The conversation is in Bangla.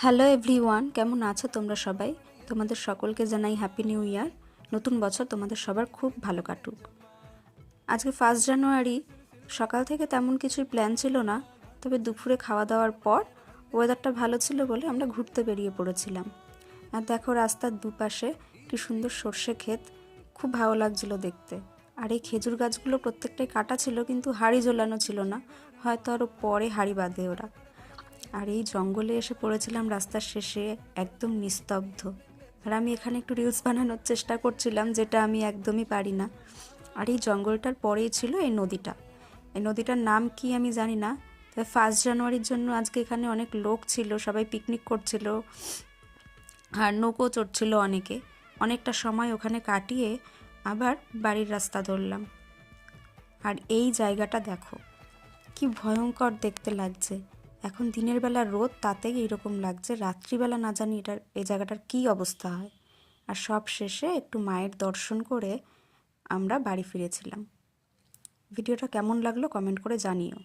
হ্যালো এভরিওয়ান, কেমন আছো তোমরা সবাই? তোমাদের সকলকে জানাই হ্যাপি নিউ ইয়ার। নতুন বছর তোমাদের সবার খুব ভালো কাটুক। আজকে 1 জানুয়ারি। সকাল থেকে তেমন কিছুই প্ল্যান ছিল না, তবে দুপুরে খাওয়া দাওয়ার পর ওয়েদারটা ভালো ছিল বলে আমরা ঘুরতে বেরিয়ে পড়েছিলাম। আর দেখো, রাস্তার দুপাশে কি সুন্দর সর্ষে ক্ষেত, খুব ভালো লাগছিল দেখতে। আর এই খেজুর গাছগুলো প্রত্যেকটাই কাটা ছিল, কিন্তু হাঁড়ি ঝোলানো ছিল না, হয়তো আরও পরে হাঁড়ি বাঁধে ওরা। আর এই জঙ্গলে এসে পড়েছিলাম রাস্তার শেষে, একদম নিস্তব্ধ। আর আমি এখানে একটু রিলস বানানোর চেষ্টা করছিলাম, যেটা আমি একদমই পারি না। আর এই জঙ্গলটার পরেই ছিল এই নদীটা। এই নদীটার নাম কি আমি জানি না, তবে 1 জানুয়ারির জন্য আজকে এখানে অনেক লোক ছিল, সবাই পিকনিক করছিল আর নৌকো চড়ছিল অনেকে। অনেকটা সময় ওখানে কাটিয়ে আবার বাড়ির রাস্তা ধরলাম। আর এই জায়গাটা দেখো, কি ভয়ঙ্কর দেখতে লাগছে। এখন দিনের বেলা রোদ, তাতেই এইরকম লাগছে, রাত্রিবেলা না জানি এই জায়গাটার কী অবস্থা হয়। আর সব শেষে একটু মায়ের দর্শন করে আমরা বাড়ি ফিরেছিলাম। ভিডিওটা কেমন লাগলো কমেন্ট করে জানিও।